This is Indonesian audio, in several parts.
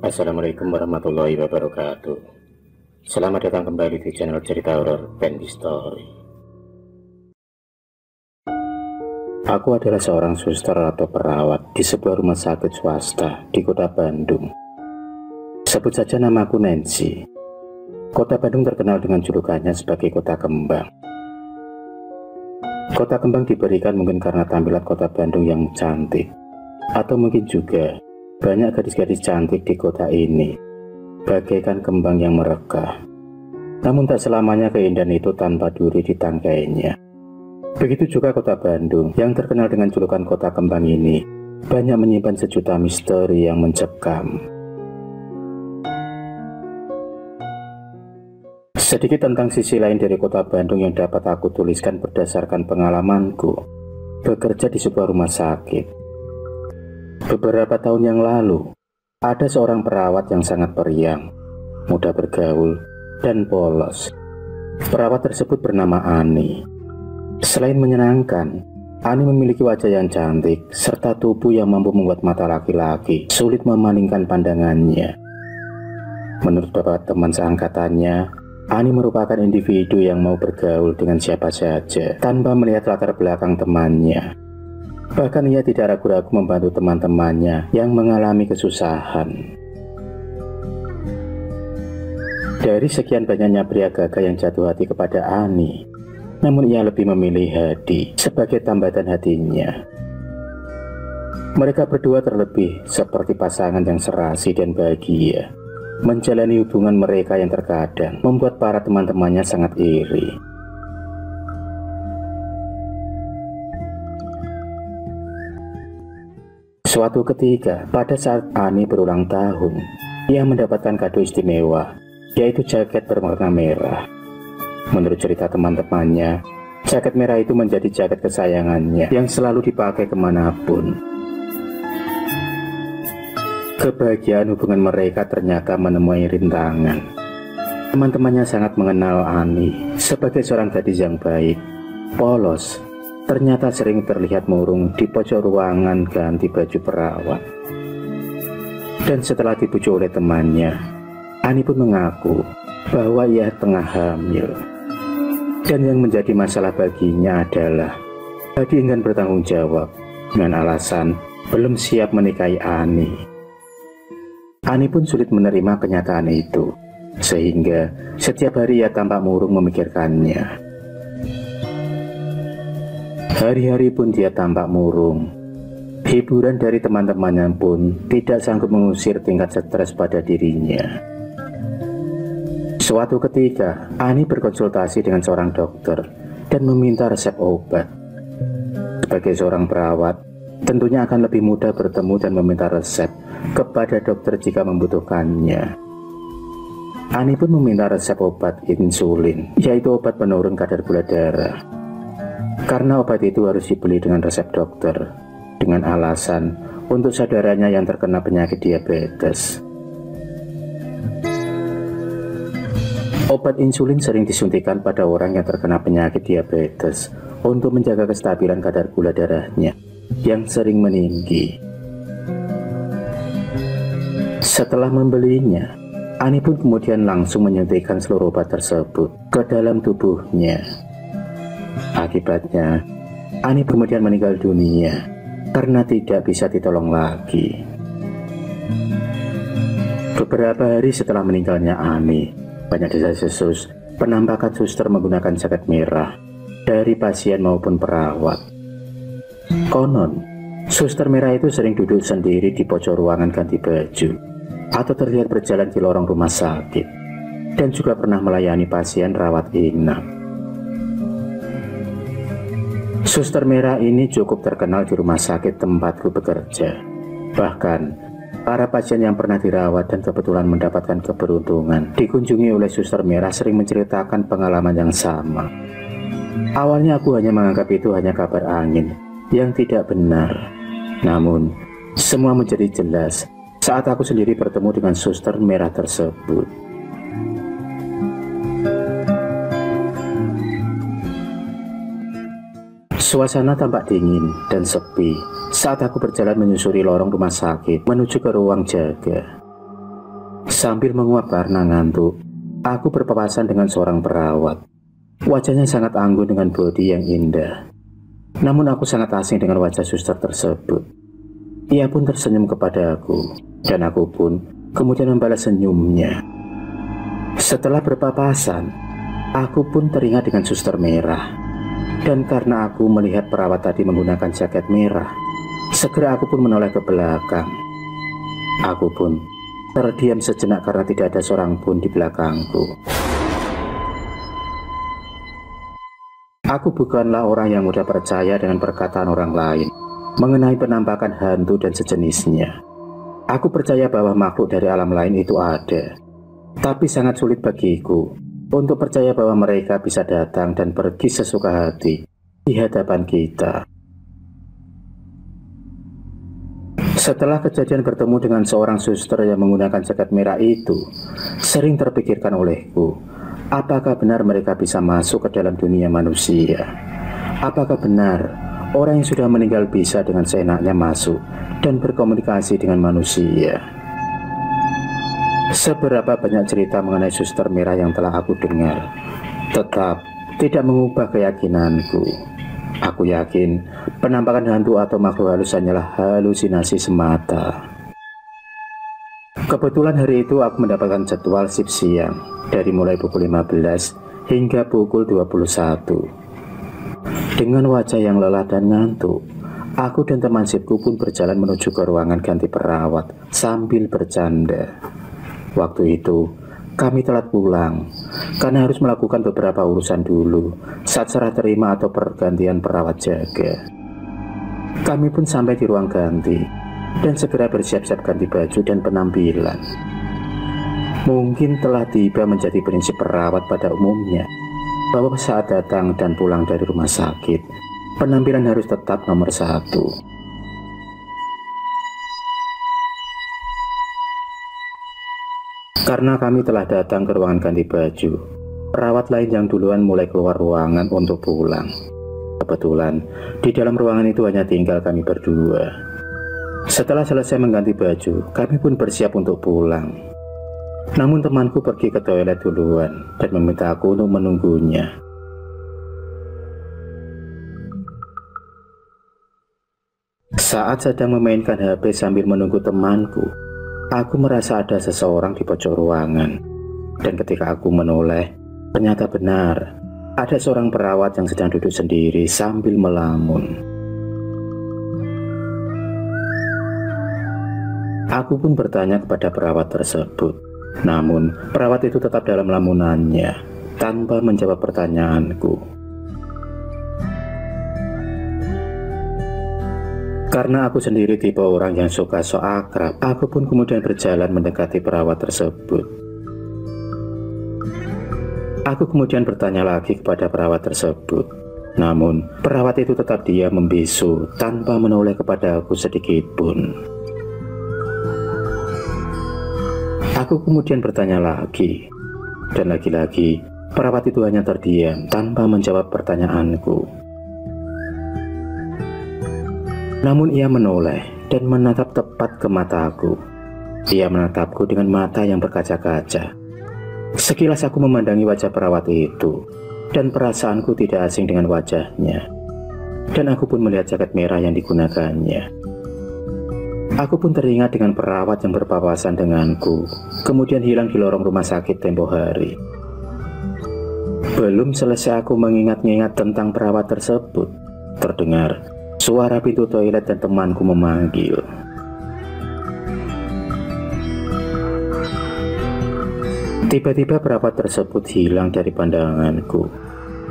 Assalamualaikum warahmatullahi wabarakatuh. Selamat datang kembali di channel cerita horor Bendy Story. Aku adalah seorang suster atau perawat di sebuah rumah sakit swasta di kota Bandung. Sebut saja namaku Nancy. Kota Bandung terkenal dengan julukannya sebagai kota kembang. Kota kembang diberikan mungkin karena tampilan kota Bandung yang cantik, atau mungkin juga banyak gadis-gadis cantik di kota ini, bagaikan kembang yang merekah. Namun tak selamanya keindahan itu tanpa duri di tangkainya. Begitu juga kota Bandung yang terkenal dengan julukan kota kembang ini, banyak menyimpan sejuta misteri yang mencekam. Sedikit tentang sisi lain dari kota Bandung yang dapat aku tuliskan berdasarkan pengalamanku bekerja di sebuah rumah sakit. Beberapa tahun yang lalu, ada seorang perawat yang sangat periang, mudah bergaul, dan polos. Perawat tersebut bernama Ani. Selain menyenangkan, Ani memiliki wajah yang cantik, serta tubuh yang mampu membuat mata laki-laki sulit memalingkan pandangannya. Menurut beberapa teman seangkatannya, Ani merupakan individu yang mau bergaul dengan siapa saja, tanpa melihat latar belakang temannya. Bahkan ia tidak ragu-ragu membantu teman-temannya yang mengalami kesusahan. Dari sekian banyaknya pria gagah yang jatuh hati kepada Ani, namun ia lebih memilih Hadi sebagai tambatan hatinya. Mereka berdua terlebih seperti pasangan yang serasi dan bahagia, menjalani hubungan mereka yang terkadang membuat para teman-temannya sangat iri. Suatu ketika, pada saat Ani berulang tahun, ia mendapatkan kado istimewa, yaitu jaket berwarna merah. Menurut cerita teman-temannya, jaket merah itu menjadi jaket kesayangannya yang selalu dipakai kemanapun. Kebahagiaan hubungan mereka ternyata menemui rintangan. Teman-temannya sangat mengenal Ani sebagai seorang gadis yang baik, polos, ternyata sering terlihat murung di pojok ruangan ganti baju perawat. Dan setelah dibujuk oleh temannya, Ani pun mengaku bahwa ia tengah hamil. Dan yang menjadi masalah baginya adalah Hadi enggan bertanggung jawab dengan alasan belum siap menikahi Ani. Ani pun sulit menerima kenyataan itu, sehingga setiap hari ia tampak murung memikirkannya. Hari-hari pun dia tampak murung. Hiburan dari teman-temannya pun tidak sanggup mengusir tingkat stres pada dirinya. Suatu ketika, Ani berkonsultasi dengan seorang dokter dan meminta resep obat. Sebagai seorang perawat, tentunya akan lebih mudah bertemu dan meminta resep kepada dokter jika membutuhkannya. Ani pun meminta resep obat insulin, yaitu obat penurun kadar gula darah. Karena obat itu harus dibeli dengan resep dokter, dengan alasan untuk saudaranya yang terkena penyakit diabetes. Obat insulin sering disuntikan pada orang yang terkena penyakit diabetes untuk menjaga kestabilan kadar gula darahnya yang sering meninggi. Setelah membelinya, Ani pun kemudian langsung menyuntikkan seluruh obat tersebut ke dalam tubuhnya. Akibatnya, Ani kemudian meninggal dunia karena tidak bisa ditolong lagi. Beberapa hari setelah meninggalnya Ani, banyak desas-desus penampakan suster menggunakan jaket merah dari pasien maupun perawat. Konon, suster merah itu sering duduk sendiri di pojok ruangan ganti baju atau terlihat berjalan di lorong rumah sakit, dan juga pernah melayani pasien rawat inap. Suster merah ini cukup terkenal di rumah sakit tempatku bekerja. Bahkan, para pasien yang pernah dirawat dan kebetulan mendapatkan keberuntungan dikunjungi oleh suster merah sering menceritakan pengalaman yang sama. Awalnya aku hanya menganggap itu hanya kabar angin yang tidak benar. Namun, semua menjadi jelas saat aku sendiri bertemu dengan suster merah tersebut. Suasana tampak dingin dan sepi saat aku berjalan menyusuri lorong rumah sakit menuju ke ruang jaga. Sambil menguap karena ngantuk, aku berpapasan dengan seorang perawat. Wajahnya sangat anggun dengan bodi yang indah. Namun aku sangat asing dengan wajah suster tersebut. Ia pun tersenyum kepada aku, dan aku pun kemudian membalas senyumnya. Setelah berpapasan, aku pun teringat dengan suster merah. Dan karena aku melihat perawat tadi menggunakan jaket merah, segera aku pun menoleh ke belakang. Aku pun terdiam sejenak karena tidak ada seorang pun di belakangku. Aku bukanlah orang yang mudah percaya dengan perkataan orang lain mengenai penampakan hantu dan sejenisnya. Aku percaya bahwa makhluk dari alam lain itu ada, tapi sangat sulit bagiku untuk percaya bahwa mereka bisa datang dan pergi sesuka hati di hadapan kita. Setelah kejadian bertemu dengan seorang suster yang menggunakan jaket merah itu, sering terpikirkan olehku, apakah benar mereka bisa masuk ke dalam dunia manusia? Apakah benar orang yang sudah meninggal bisa dengan seenaknya masuk dan berkomunikasi dengan manusia? Seberapa banyak cerita mengenai suster merah yang telah aku dengar, tetap tidak mengubah keyakinanku. Aku yakin penampakan hantu atau makhluk halus hanyalah halusinasi semata. Kebetulan hari itu aku mendapatkan jadwal shift siang dari mulai pukul 15 hingga pukul 21. Dengan wajah yang lelah dan ngantuk, aku dan teman shiftku pun berjalan menuju ke ruangan ganti perawat sambil bercanda. Waktu itu kami telat pulang karena harus melakukan beberapa urusan dulu saat serah terima atau pergantian perawat jaga. Kami pun sampai di ruang ganti dan segera bersiap-siap ganti baju dan penampilan. Mungkin telah tiba menjadi prinsip perawat pada umumnya bahwa saat datang dan pulang dari rumah sakit, penampilan harus tetap nomor satu. Karena kami telah datang ke ruangan ganti baju, perawat lain yang duluan mulai keluar ruangan untuk pulang. Kebetulan, di dalam ruangan itu hanya tinggal kami berdua. Setelah selesai mengganti baju, kami pun bersiap untuk pulang. Namun temanku pergi ke toilet duluan dan meminta aku untuk menunggunya. Saat sedang memainkan HP sambil menunggu temanku, aku merasa ada seseorang di pojok ruangan, dan ketika aku menoleh, ternyata benar ada seorang perawat yang sedang duduk sendiri sambil melamun. Aku pun bertanya kepada perawat tersebut, namun perawat itu tetap dalam lamunannya tanpa menjawab pertanyaanku. Karena aku sendiri tipe orang yang suka sok akrab, aku pun kemudian berjalan mendekati perawat tersebut. Aku kemudian bertanya lagi kepada perawat tersebut, namun perawat itu tetap diam membisu tanpa menoleh kepada aku sedikit pun. Aku kemudian bertanya lagi, dan lagi-lagi perawat itu hanya terdiam tanpa menjawab pertanyaanku. Namun ia menoleh dan menatap tepat ke mataku. Ia menatapku dengan mata yang berkaca-kaca. Sekilas aku memandangi wajah perawat itu, dan perasaanku tidak asing dengan wajahnya. Dan aku pun melihat jaket merah yang digunakannya. Aku pun teringat dengan perawat yang berpapasan denganku, kemudian hilang di lorong rumah sakit tempo hari. Belum selesai aku mengingat-ingat tentang perawat tersebut, terdengar suara pintu toilet dan temanku memanggil. Tiba-tiba perawat tersebut hilang dari pandanganku.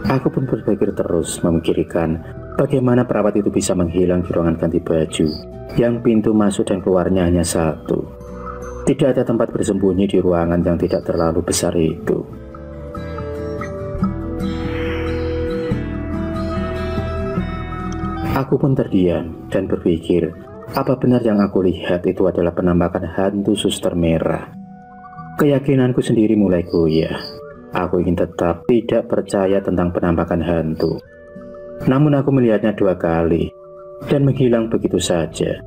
Aku pun berpikir terus memikirkan bagaimana perawat itu bisa menghilang di ruangan ganti baju yang pintu masuk dan keluarnya hanya satu. Tidak ada tempat bersembunyi di ruangan yang tidak terlalu besar itu. Aku pun terdiam dan berpikir, apa benar yang aku lihat itu adalah penampakan hantu suster merah? Keyakinanku sendiri mulai goyah. Aku ingin tetap tidak percaya tentang penampakan hantu. Namun aku melihatnya 2 kali dan menghilang begitu saja.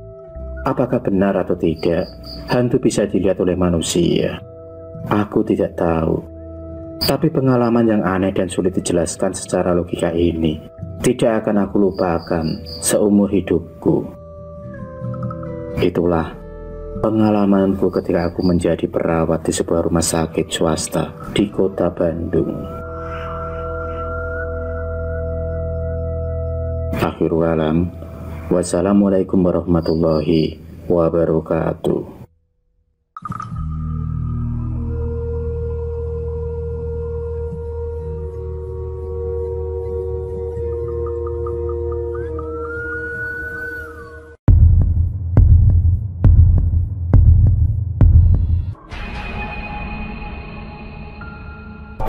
Apakah benar atau tidak, hantu bisa dilihat oleh manusia? Aku tidak tahu. Tapi pengalaman yang aneh dan sulit dijelaskan secara logika ini tidak akan aku lupakan seumur hidupku. Itulah pengalamanku ketika aku menjadi perawat di sebuah rumah sakit swasta di kota Bandung. Akhirul alam, wassalamualaikum warahmatullahi wabarakatuh.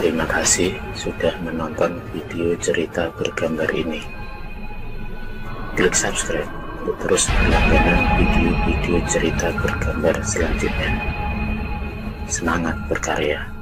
Terima kasih sudah menonton video cerita bergambar ini. Klik subscribe untuk terus berlangganan video-video cerita bergambar selanjutnya. Semangat berkarya.